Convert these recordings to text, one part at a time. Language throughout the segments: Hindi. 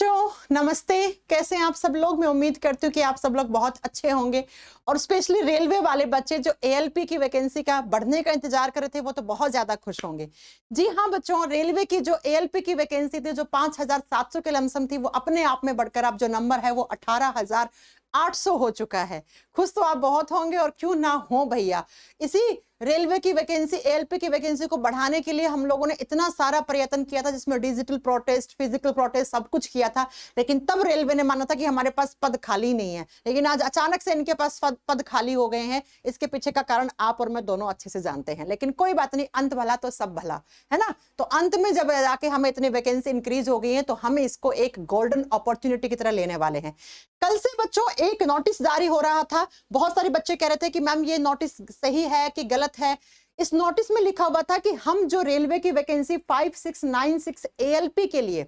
बच्चों नमस्ते, कैसे हैं आप सब लोग। मैं उम्मीद करती हूँ कि आप सब लोग बहुत अच्छे होंगे और स्पेशली रेलवे वाले बच्चे जो एएलपी की वैकेंसी का बढ़ने का इंतजार कर रहे थे वो तो बहुत ज्यादा खुश होंगे। जी हाँ बच्चों, रेलवे की जो एएलपी की वैकेंसी थी जो 5,700 के लमसम थी वो अपने आप में बढ़कर अब जो नंबर है वो 18,800 हो चुका है। खुश तो आप बहुत होंगे और क्यों ना हो भैया। इसी रेलवे की वैकेंसी एएलपी की वैकेंसी को बढ़ाने के लिए हम लोगों ने इतना सारा प्रयत्न किया था जिसमें डिजिटल प्रोटेस्ट, फिजिकल प्रोटेस्ट सब कुछ किया था, लेकिन तब रेलवे ने माना था कि हमारे पास पद खाली नहीं है। लेकिन आज अचानक से इनके पास पद खाली हो गए हैं। इसके पीछे का कारण आप और मैं दोनों अच्छे से जानते हैं, लेकिन कोई बात नहीं, अंत भला तो सब भला, है ना। तो अंत में जब जाके हमें इतनी वैकेंसी इंक्रीज हो गई है तो हम इसको एक गोल्डन अपॉर्चुनिटी की तरह लेने वाले हैं। कल से बच्चों एक नोटिस जारी हो रहा था। बहुत सारे बच्चे कह रहे थे कि मैम ये नोटिस सही है कि गलत है। इस नोटिस में लिखा हुआ था कि हम जो रेलवे की वैकेंसी 5696 एएलपी के लिए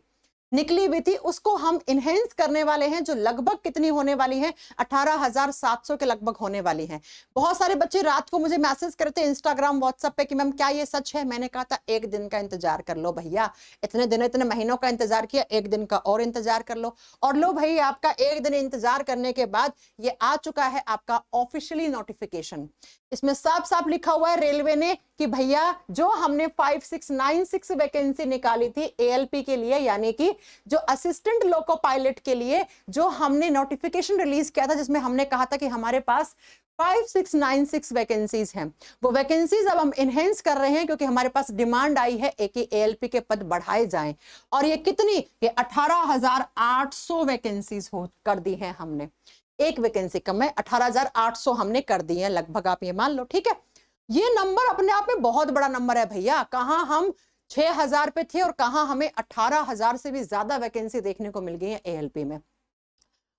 निकली हुई थी उसको हम इनहेंस करने वाले हैं, जो लगभग कितनी होने वाली है 18,700 के लगभग होने वाली है। बहुत सारे बच्चे रात को मुझे मैसेज करते हैं इंस्टाग्राम व्हाट्सएप पे कि मैम क्या ये सच है। मैंने कहा था एक दिन का इंतजार कर लो भैया, इतने दिन इतने महीनों का इंतजार किया, एक दिन का और इंतजार कर लो। और लो भाई, आपका एक दिन इंतजार करने के बाद ये आ चुका है आपका ऑफिशियली नोटिफिकेशन। इसमें साफ साफ लिखा हुआ है रेलवे ने कि भैया जो हमने 5696 वैकेंसी निकाली थी एएलपी के लिए, यानी कि जो असिस्टेंट लोको पायलट के लिए जो हमने नोटिफिकेशन रिलीज किया था जिसमें हमने कहा था कि हमारे पास 5696 वैकेंसीज हैं, वो वैकेंसीज अब हम इनहेंस कर रहे हैं क्योंकि हमारे पास डिमांड आई है एक ही एएलपी के पद बढ़ाए जाएं। और ये कितनी, ये 18,800 वैकेंसीज हो कर दी है हमने। एक वैकेंसी कम है, 18,800 हमने कर दी है लगभग, आप ये मान लो, ठीक है। ये नंबर अपने आप में बहुत बड़ा नंबर है भैया। कहां हम 6,000 पे थे और कहां हमें 18,000 से भी ज्यादा वैकेंसी देखने को मिल गई है एएलपी में।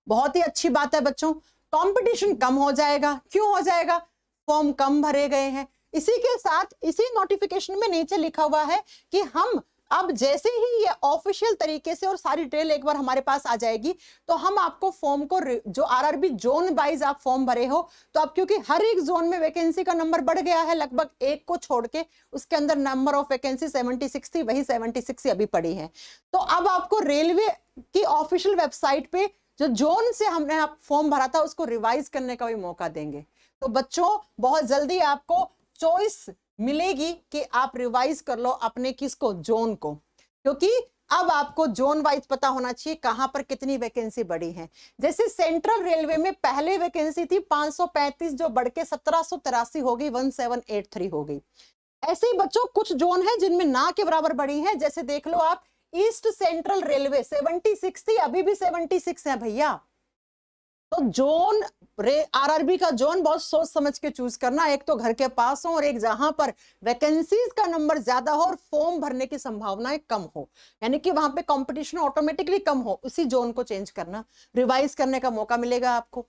बहुत ही अच्छी बात है बच्चों। कंपटीशन कम हो जाएगा। क्यों हो जाएगा? फॉर्म कम भरे गए हैं। इसी के साथ इसी नोटिफिकेशन में नीचे लिखा हुआ है कि हम अब जैसे ही ये ऑफिशियल तरीके से और सारी डिटेल एक बार हमारे पास आ जाएगी तो हम आपको फॉर्म को जो आरआरबी जोन वाइज आप फॉर्म भरे हो, तो अब क्योंकि हर एक जोन में वैकेंसी का नंबर बढ़ गया है, लगभग एक को छोड़ के उसके अंदर नंबर ऑफ वैकेंसी 76 थी, वही 76 अभी पड़ी है। तो अब आपको रेलवे की ऑफिशियल वेबसाइट पे जो जोन से हमने आप फॉर्म भरा था उसको रिवाइज करने का भी मौका देंगे। तो बच्चों बहुत जल्दी आपको चॉइस मिलेगी कि आप रिवाइज कर लो अपने किसको, जोन को, क्योंकि अब आपको जोन वाइज पता होना चाहिए कहां पर कितनी वैकेंसी बढ़ी है। जैसे सेंट्रल रेलवे में पहले वैकेंसी थी 535 जो बढ़ के 1783 हो गई, 1783 हो गई। ऐसे ही बच्चों कुछ जोन है जिनमें ना के बराबर बढ़ी है। जैसे देख लो आप, ईस्ट सेंट्रल रेलवे 76 थी, अभी भी 76 है भैया। तो जोन आरआरबी का जोन बहुत सोच समझ के चूज करना, एक तो घर के पास हो और एक जहां पर वैकेंसीज का नंबर ज्यादा हो और फॉर्म भरने की संभावनाएं कम हो, यानी कि वहां पे कंपटीशन ऑटोमेटिकली कम हो, उसी जोन को चेंज करना, रिवाइज करने का मौका मिलेगा आपको।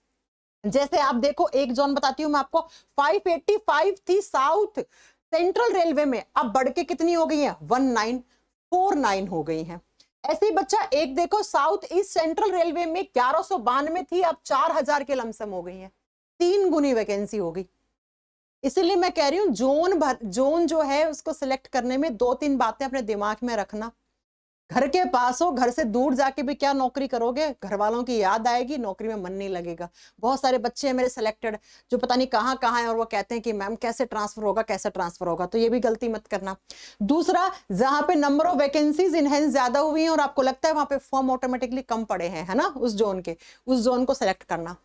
जैसे आप देखो, एक जोन बताती हूं मैं आपको, 585 थी साउथ सेंट्रल रेलवे में, अब बढ़ के कितनी हो गई है, 1949 हो गई है। ऐसे ही बच्चा एक देखो, साउथ ईस्ट सेंट्रल रेलवे में 1192 थी, अब 4,000 के लमसम हो गई है, 3 गुनी वैकेंसी हो गई। इसीलिए मैं कह रही हूं जोन जो है उसको सिलेक्ट करने में 2-3 बातें अपने दिमाग में रखना। घर के पास हो, घर से दूर जाके भी क्या नौकरी करोगे, घर वालों की याद आएगी, नौकरी में मन नहीं लगेगा। बहुत सारे बच्चे हैं मेरे सिलेक्टेड जो पता नहीं कहाँ कहाँ हैं और वो कहते हैं कि मैम कैसे ट्रांसफर होगा, कैसे ट्रांसफर होगा। तो ये भी गलती मत करना। दूसरा, जहां पे नंबर ऑफ वैकेंसीज इनहेंस ज्यादा हुई हैं और आपको लगता है वहां पे फॉर्म ऑटोमेटिकली कम पड़े हैं, है ना, उस जोन को सिलेक्ट करना।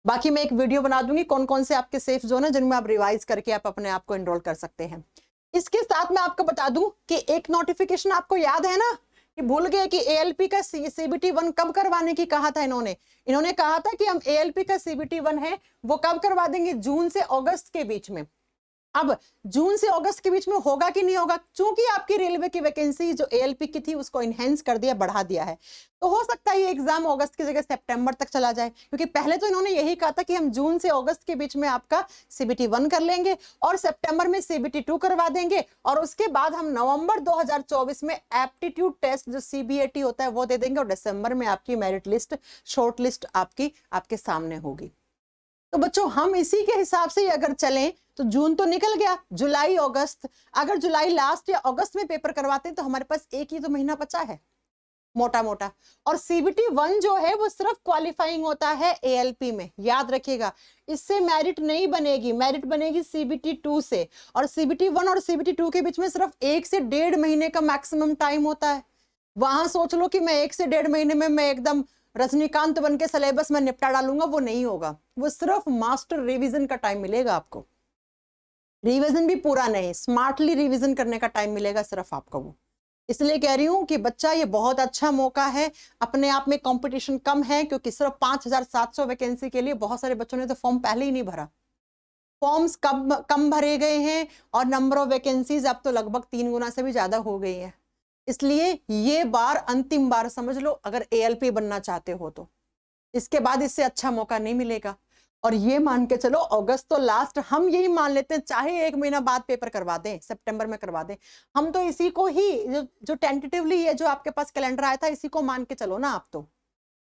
बाकी मैं एक वीडियो बना दूंगी कौन कौन से आपके सेफ जोन है जिनमें आप रिवाइज करके आप अपने आप को एनरोल कर सकते हैं। इसके साथ मैं आपको बता दूं कि एक नोटिफिकेशन आपको याद है ना, कि भूल गए कि एएलपी का सीबीटी 1 कब करवाने की कहा था इन्होंने कहा था कि हम एएलपी का सीबीटी 1 है वो कब करवा देंगे, जून से अगस्त के बीच में। अब जून से अगस्त के बीच में होगा कि नहीं होगा, क्योंकि आपकी रेलवे की वैकेंसी जो एएलपी की थी उसको इनहेंस कर दिया, बढ़ा दिया है, तो हो सकता है ये एग्जाम अगस्त की जगह सितंबर तक चला जाए। क्योंकि पहले तो इन्होंने यही कहा था कि हम जून से अगस्त के बीच में आपका सीबीटी 1 कर लेंगे और सितंबर में सीबीटी 2 करवा देंगे और उसके बाद हम नवंबर 2024 में एप्टीट्यूड टेस्ट जो सीबीएटी होता है वो दे देंगे और दिसंबर में आपकी मेरिट लिस्ट, शॉर्ट लिस्ट आपके सामने होगी। तो बच्चों हम इसी के हिसाब से अगर चलें तो जून तो निकल गया, जुलाई अगस्त, अगर जुलाई लास्ट या अगस्त में पेपर करवाते हैं तो हमारे पास एक ही तो महीना बचा है। मोटा मोटा। और CBT 1 जो है वो सिर्फ क्वालिफाइंग होता है ALP में, याद रखिएगा। इससे मेरिट नहीं बनेगी, मेरिट बनेगी CBT 2 से। और CBT 1 और CBT 2 के बीच में सिर्फ 1 से 1.5 महीने का मैक्सिमम टाइम होता है। वहां सोच लो कि मैं 1 से 1.5 महीने में मैं एकदम रजनीकांत बन के सिलेबस में निपटा डालूंगा, वो नहीं होगा। वो सिर्फ मास्टर रिवीजन का टाइम मिलेगा आपको, रिवीजन भी पूरा नहीं, स्मार्टली रिवीजन करने का टाइम मिलेगा सिर्फ आपको। वो इसलिए कह रही हूं कि बच्चा ये बहुत अच्छा मौका है। अपने आप में कंपटीशन कम है, क्योंकि सिर्फ 5700 वैकेंसी के लिए बहुत सारे बच्चों ने तो फॉर्म पहले ही नहीं भरा। फॉर्म्स कम भरे गए हैं और नंबर ऑफ वैकेंसीज अब तो लगभग 3 गुना से भी ज्यादा हो गई है। इसलिए ये बार अंतिम बार समझ लो, अगर ALP बनना चाहते हो तो। इसके बाद इससे अच्छा मौका नहीं मिलेगा। और ये मान के चलो अगस्त तो लास्ट, हम यही मान लेते हैं, चाहे 1 महीना बाद पेपर करवा दें, सितंबर में करवा दें, हम तो इसी को ही जो टेंटेटिवली ये जो आपके पास कैलेंडर आया था इसी को मान के चलो ना आप तो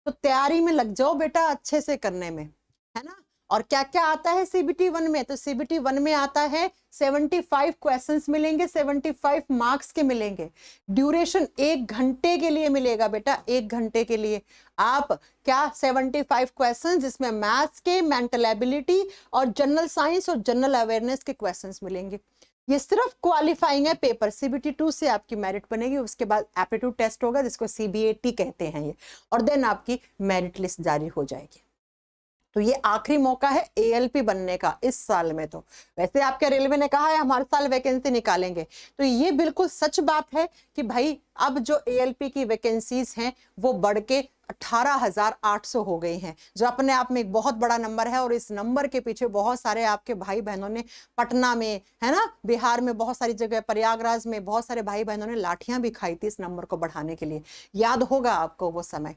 तैयारी में लग जाओ बेटा अच्छे से करने में, है ना। और क्या क्या आता है CBT 1 में, तो CBT 1 में आता है 75 क्वेश्चंस मिलेंगे, 75 मार्क्स के मिलेंगे। ड्यूरेशन 1 घंटे के लिए मिलेगा बेटा, 1 घंटे के लिए आप क्या 75 क्वेश्चंस, जिसमें मैथ्स के, मेंटल एबिलिटी और जनरल साइंस और जनरल अवेयरनेस के क्वेश्चंस मिलेंगे। ये सिर्फ क्वालिफाइंग है पेपर। CBT 2 से आपकी मेरिट बनेगी, उसके बाद एप्टीट्यूड टेस्ट होगा जिसको CBAT कहते हैं ये, और देन आपकी मेरिट लिस्ट जारी हो जाएगी। तो ये आखिरी मौका है ALP बनने का इस साल में। तो वैसे आपके रेलवे ने कहा है हम हर साल वैकेंसी निकालेंगे, तो ये बिल्कुल सच बात है कि भाई अब जो ALP की वैकेंसीज हैं वो बढ़ के 18,800 हो गई हैं, जो अपने आप में एक बहुत बड़ा नंबर है। और इस नंबर के पीछे बहुत सारे आपके भाई बहनों ने पटना में, है ना, बिहार में बहुत सारी जगह, प्रयागराज में बहुत सारे भाई बहनों ने लाठियां भी खाई थी इस नंबर को बढ़ाने के लिए। याद होगा आपको वो समय।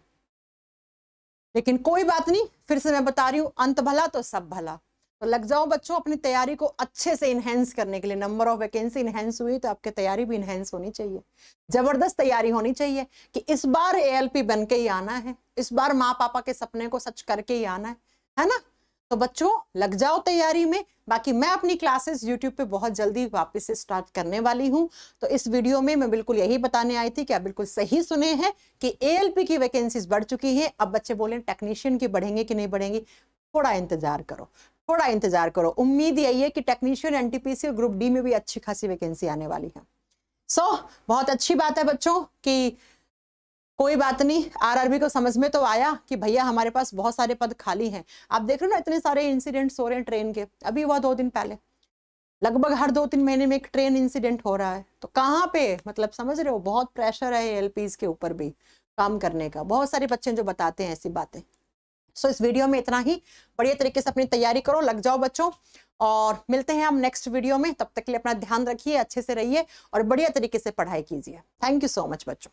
लेकिन कोई बात नहीं, फिर से मैं बता रही हूँ, अंत भला तो सब भला। तो लग जाओ बच्चों अपनी तैयारी को अच्छे से इनहेंस करने के लिए। नंबर ऑफ वैकेंसी इनहेंस हुई तो आपकी तैयारी भी इनहेंस होनी चाहिए, जबरदस्त तैयारी होनी चाहिए कि इस बार ALP बन के ही आना है, इस बार माँ पापा के सपने को सच करके ही आना है ना। तो बच्चों लग जाओ तैयारी में। बाकी मैं अपनी क्लासेस YouTube पे बहुत जल्दी वापस से स्टार्ट करने वाली हूँ। तो इस वीडियो में मैं बिल्कुल यही बताने आई थी कि आप बिल्कुल सही सुने हैं कि ALP की वैकेंसीज बढ़ चुकी हैं। अब बच्चे बोले टेक्नीशियन की बढ़ेंगे कि नहीं बढ़ेंगी, थोड़ा इंतजार करो, थोड़ा इंतजार करो। उम्मीद यही है कि टेक्नीशियन, NTPC और ग्रुप D में भी अच्छी खासी वैकेंसी आने वाली है। बहुत अच्छी बात है बच्चों कि कोई बात नहीं, RRB को समझ में तो आया कि भैया हमारे पास बहुत सारे पद खाली हैं। आप देख रहे हो ना, इतने सारे इंसिडेंट्स हो रहे हैं ट्रेन के। अभी हुआ 2 दिन पहले, लगभग हर 2-3 महीने में एक ट्रेन इंसिडेंट हो रहा है। तो कहाँ पे, मतलब समझ रहे हो, बहुत प्रेशर है ALPs के ऊपर भी काम करने का। बहुत सारे बच्चे जो बताते हैं ऐसी बातें। इस वीडियो में इतना ही। बढ़िया तरीके से अपनी तैयारी करो, लग जाओ बच्चों, और मिलते हैं हम नेक्स्ट वीडियो में। तब तक के लिए अपना ध्यान रखिए, अच्छे से रहिए और बढ़िया तरीके से पढ़ाई कीजिए। थैंक यू सो मच बच्चों।